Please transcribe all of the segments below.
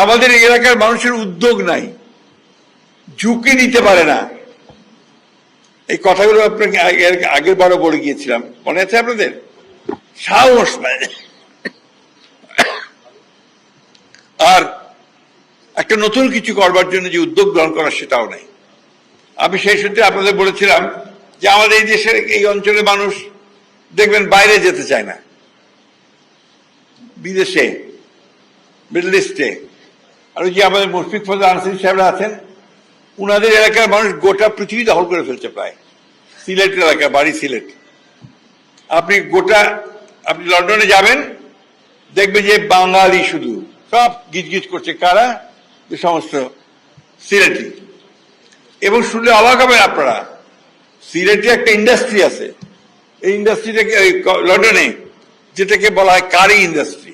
আমাদের এই এলাকার মানুষের উদ্যোগ নাই, ঝুঁকি নিতে পারে না। এই কথাগুলো আপনাকে আগের বারও বলে গিয়েছিলাম, মনে আছে আপনাদের? সাহস নাই। আর একটা নতুন কিছু করবার জন্য যে উদ্যোগ গ্রহণ করা সেটাও নাই। আমি সেই সূত্রে আপনাদের বলেছিলাম যে আমাদের এই দেশের এই অঞ্চলের মানুষ দেখবেন বাইরে যেতে চায় না, বিদেশে, মিডল ইস্টে। আর ওই যে আমাদের মুশফিক ফজল আনসারী সাহেবরা আছেন, উনাদের এলাকার মানুষ গোটা পৃথিবী দখল করে ফেলছে প্রায়। সিলেটের এলাকা, বাড়ি সিলেট। আপনি লন্ডনে যাবেন, দেখবেন যে বাঙালি শুধু, সব গিজগিজ করছে। কারা? যে সমস্ত সিলেটি। এবং শুনলে অবাক হবেন আপনারা, সিলেটে একটা ইন্ডাস্ট্রি আছে, এই ইন্ডাস্ট্রিটাকে লন্ডনে যেটাকে বলা হয় কারি ইন্ডাস্ট্রি,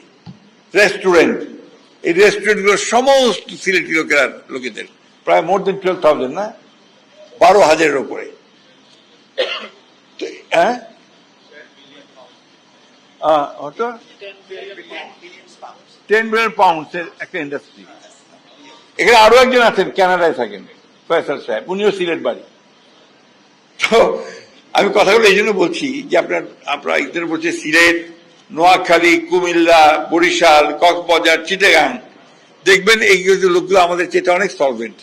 রেস্টুরেন্ট। এই রেস্টুরেন্টগুলো সমস্ত সিলেটি লোকেদের, প্রায় মোর দেন 12,000, না 12,000-এর উপরে। হ্যাঁ, 10 বিলিয়ন পাউন্ডসের একটা ইন্ডাস্ট্রি। এখানে আরো একজন আছেন, কানাডায় থাকেন, ফয়সাল সাহেব, উনিও সিলেট বাড়ি। তো আমি কথাগুলো এই জন্য বলছি যে আপনারা একজন বলছে সিলেট, নোয়াখালী, কুমিল্লা, বরিশাল, কক্সবাজার, চিটাগাং, দেখবেন এই লোকগুলো আমাদের চেয়ে অনেক সলভেন্ট,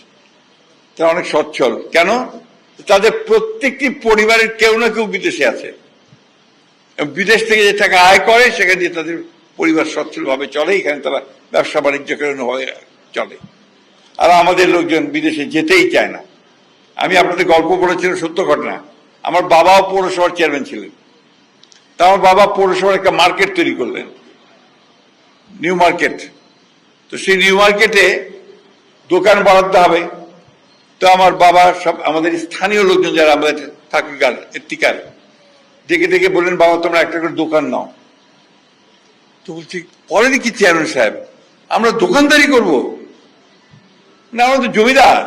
তারা অনেক সচ্ছল। কেন? তাদের প্রত্যেকটি পরিবারের কেউ না কেউ বিদেশে আছে, বিদেশ থেকে যে টাকা আয় করে সেখান দিয়ে তাদের পরিবার সচ্ছল ভাবে চলে, এখানে তারা ব্যবসা বাণিজ্য করে চলে। আর আমাদের লোকজন বিদেশে যেতেই চায় না। আমি আপনাদের গল্প বলেছিলাম, সত্য ঘটনা। আমার বাবাও পৌরসভার চেয়ারম্যান ছিলেন। তা আমার বাবা পৌরসভার একটা মার্কেট তৈরি করলেন, নিউ মার্কেট। তো সেই নিউ মার্কেটে দোকান বরাদ্দ হবে। তো আমার বাবা সব আমাদের স্থানীয় লোকজন যারা আমাদের ঠাকুরগার এত্তিকার ডেকে ডেকে বললেন, বাবা তোমরা একটা করে দোকান নাও। তো বলছি, করেনি কি চেয়ারম্যান সাহেব, আমরা দোকানদারি করব না, আমরা তো জমিদার,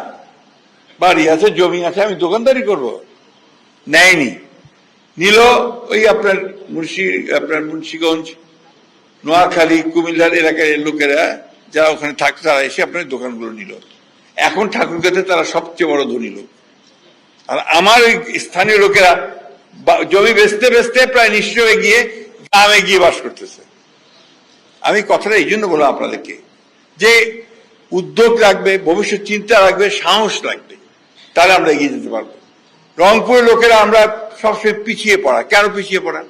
বাড়ি আছে, জমি আছে, আমি দোকানদারি করব। নেয়নি, নিল ওই আপনার মুন্সিগঞ্জ, নোয়াখালী, কুমিল্লার এলাকার লোকেরা যারা ওখানে থাকতো, তারা এসে আপনার দোকানগুলো নিল। এখন ঠাকুরগাঁতে তারা সবচেয়ে বড় ধনী লোক। আর আমার ওই স্থানীয় লোকেরা জমি বেচতে বেচতে প্রায় নিঃস্ব হয়ে গিয়ে গ্রামে গিয়ে বাস করতেছে। আমি কথাটা এই জন্য বললাম আপনাদেরকে যে উদ্যোগ লাগবে, ভবিষ্যৎ চিন্তা লাগবে, সাহস লাগবে, তাহলে আমরা এগিয়ে যেতে পারবো। রংপুরের লোকেরা আমরা সবসময় পিছিয়ে পড়া। কেন পিছিয়ে পড়া?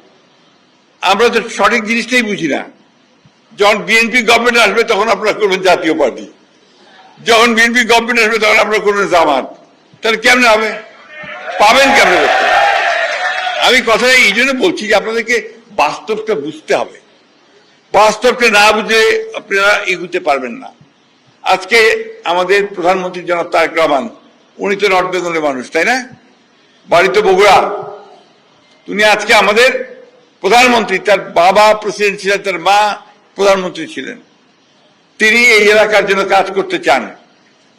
আমরা তো সঠিক জিনিসটাই বুঝি না। যখন বিএনপি গভর্নমেন্ট আসবে তখন আপনারা করবেন জাতীয় পার্টি, যখন বিএনপি গভর্নমেন্ট আসবে তখন আপনারা করবেন জামাত। তাহলে কেমন হবে? পাবেন কেমন? আমি কথাটা এই জন্য বলছি যে আপনাদেরকে বাস্তবটা বুঝতে হবে। বাস্তবটা না বুঝে আপনারা এগুতে পারবেন না। আজকে আমাদের প্রধানমন্ত্রী জনাব তারেক রহমান, উনি তো নর্থ বেঙ্গলের মানুষ, তাই না? বাড়ি তো বগুড়া। উনি আজকে আমাদের প্রধানমন্ত্রী, তার বাবা প্রেসিডেন্ট ছিলেন, তার মা প্রধানমন্ত্রী ছিলেন। তিনি এই এলাকার জন্য কাজ করতে চান।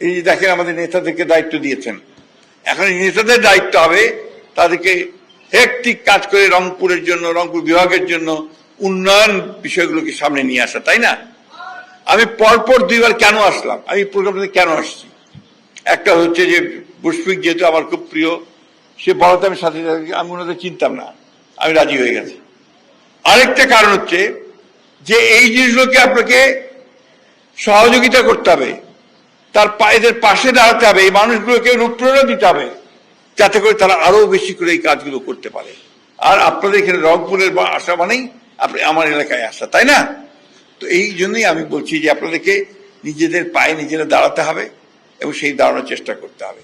এই যে দেখেন আমাদের নেতাদেরকে দায়িত্ব দিয়েছেন, এখন এই নেতাদের দায়িত্ব হবে তাদেরকে হেক্টিক কাজ করে রংপুরের জন্য, রংপুর বিভাগের জন্য উন্নয়ন বিষয়গুলোকে সামনে নিয়ে আসা, তাই না? আমি পরপর 2বার কেন আসলাম, আমি প্রোগ্রামটাতে কেন আসছি? একটা হচ্ছে যে মুশফিক যেহেতু আমার খুব প্রিয়, সে বলাতে আমি সাথে সাথে আমি ওনাদের চিনতাম না, আমি রাজি হয়ে গেছি। আরেকটা কারণ হচ্ছে যে এই জিনিসগুলোকে আপনাকে সহযোগিতা করতে হবে, তার এদের পাশে দাঁড়াতে হবে, এই মানুষগুলোকে অনুপ্রেরণা দিতে হবে যাতে করে তারা আরো বেশি করে এই কাজগুলো করতে পারে। আর আপনাদের এখানে রংপুরের আসা মানেই আপনি আমার এলাকায় আসা, তাই না? তো এই জন্যই আমি বলছি যে আপনাদেরকে নিজেদের পায়ে নিজেরা দাঁড়াতে হবে এবং সেই দাঁড়ানোর চেষ্টা করতে হবে।